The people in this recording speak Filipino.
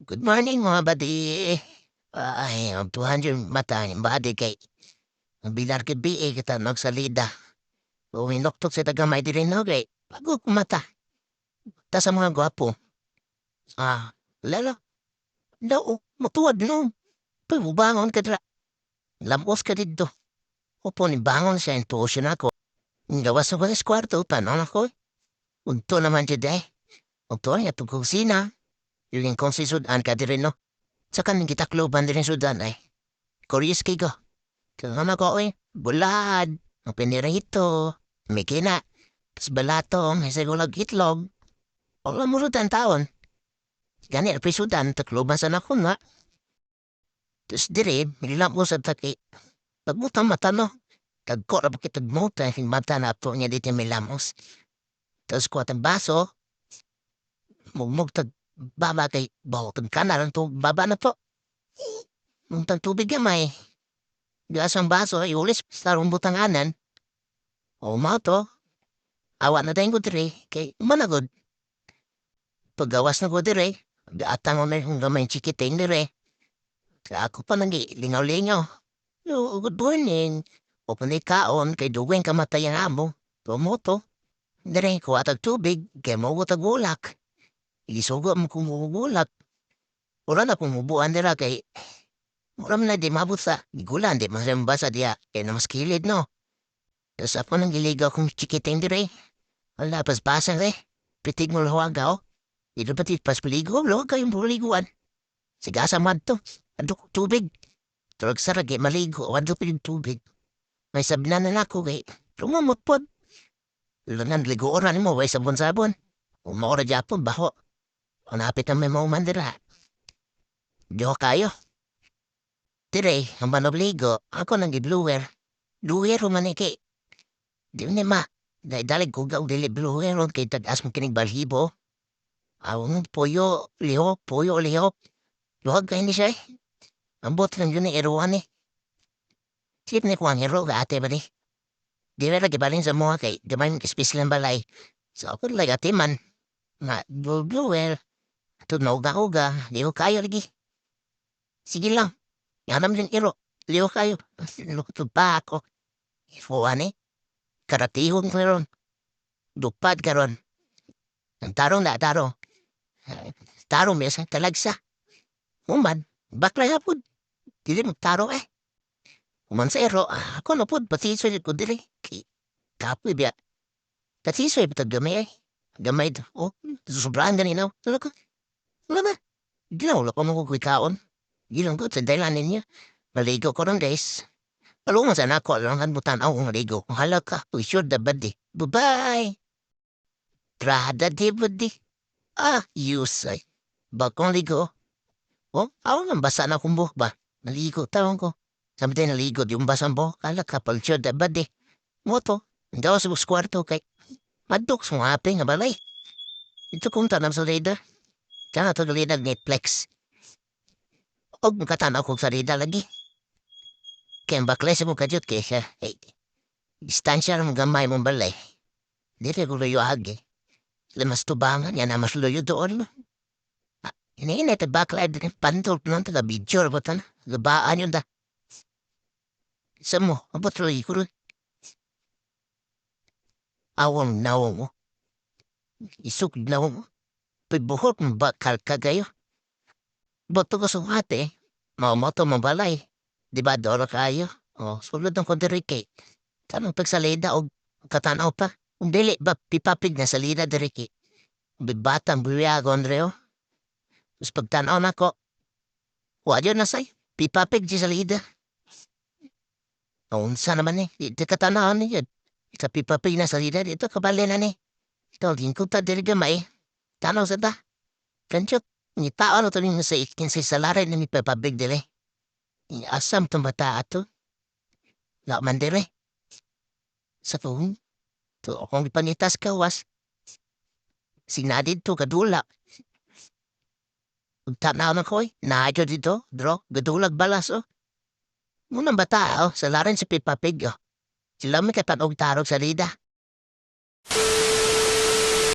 Good morning mga badi. Ay, ang 200 mata yung badi kay ang bilar kay BA kita nagsalida. Uminoktok sa tagamay di rin no kay bago kumata. Ta sa mga gwapo. Lalo, no, matuwad no. Pagbubangon ka dra. Lamos ka dito. Opo ni bangon siya yung tuusyon ako. Gawas na ko sa kwarto, tanong ako. Unto naman siya day. Unto niya itong kusina. Yung kong si Sudan ka di rin no. Saka nang kita kluban di rin Sudan ay. Koreas kay ko. Kaya ko eh, bulad, ang pinirito, may kina, tas balatong, may segulag itlog. Wala mo rutan taon. Gani, prisudan, takluban sa nakon nga. Tas dire, mililam mo sa taki. Tagmutang mata no. Tagkora ba kitagmuta, yung mata na po niya dito milamos. Tas kuha tang baso, mugmug tag baba kay bawag kanan to baba na to. Nung tang tubig gamay. Gas ang baso, iulis sa rumbutang anan. O mga to, awa na tayong ko dire, kay managod. Paggawas na ko dire, atang mo na yung gamay chikiting dire. Kaya ako pa nang lingaw-lingaw. Yo, good morning. O panay kaon, kay duwing kamatayan amo. Tumoto. Dire, kuha tag tubig, kay mawag tag ulak. Isugo mo kumubulak. Ura na kumubuan nila kay Muram na di mabot sa gigulan, di masambasa diya. Kaya na mas kilid, no? Tapos ako nang giligaw kong chikiting dire. Wala, paspasan eh. Pitig mo lawaga, oh. Ito pati pas paligo, lo, kayong puliguan. Sigasa mad to. Adok tubig. Turag sarag, maligo. Adok pinig tubig. May sabnan na ako, kay. Lumamot po. Lunan, ligo oran mo, way sabon-sabon. Umora japon, baho. Unapit ang may maumandira. Diyo kayo. Dire, ang manobligo, ako nang gibluwer. Bluwer humaniki. Di ni ma. Dalig ko gaw dili bluwer ron kay tagas mo kinig balhibo. Awang puyo, liho. Luhag kayo ni siya eh. Ambot lang yun ni eruan eh. Sip ni kuwang hero ka ate ba ni? Di ba lagi balin sa mga kay gamay mong kispis lang balay. So ako lagi ate man. Nga, bluwer. Tunaw ga uga, di ko kayo lagi. Sige lang. Yanam din iro. Liho kayo. Lukot pa ako. Ifuan eh. Karatihon ko ron. Dupad ka ron. Ang tarong na tarong. Tarong mesa talagsa. Uman. Bakla nga po. Dili mo tarong eh. Uman sa ero. Ako na po. Patisoy ko dili. Kapoy biya. Patisoy patag gamay eh. Gamay. Oh. Sobrang ganinaw. Talaga. Wala ba? Ginaw ko mo kuikaon. Gilang ko sa dahilan ninyo. Maligo ko ron guys. Palungan sa nako lang ang butan ako maligo. Kung halaka. We sure the body. Bye-bye. Trada di budi. Yusay. Bakong ligo. Oh, ako nang basa na kong buhok ba? Naligo, tawang ko. Sabi tayo naligo, yung basang buhok. Kala kapal sure the body. Moto. Hindi ako sa bus kwarto kay. Madok sumapi nga balay. Ito kong tanam sa radar. Kaya ito gali nag-Netflix. Og makatanaw kong sa radar lagi. Kaya bakles mo kadyot kaya siya. Hey, distansya ng gamay mong balay. Dito ko layo agi. Lamas tubangan, yan na mas layo doon. Ini bakla din pantol nun taga video ba tan? Gabaan yun da. Isa mo, abot rin ko rin. Awang nawang mo. Isuk nawang mo. Pagbuhot mo bakal ka gayo. Boto ko sa ate. Mamato mabalay. Di ba doro kayo? Sulod ng kondirike. Tanong pagsalida o katanaw pa. Kung dili ba pipapig na salida diriki. Bibatang buyagon reo. Tapos pagtanaw na ko. Wadyo na say. Pipapig di salida. Unsa naman eh. Di katanaw niya. Sa pipapig na salida dito kabali na ni. Ito, ginko ta diri gamay. Tanaw sa ta. Kanchot. Ni tao na to rin sa ikin sa salarin na ni pipapig dili. Asam tumata ato. Lakman dire. Sa tuhong. To akong ipanitas kawas. Sinadid to kadula. Tanaw na ko eh. Naadyo dito. Dro. Gadulag balas oh. Munang bata oh. Sa larin si Pipapig oh. Sila may katanog tarog sa lida.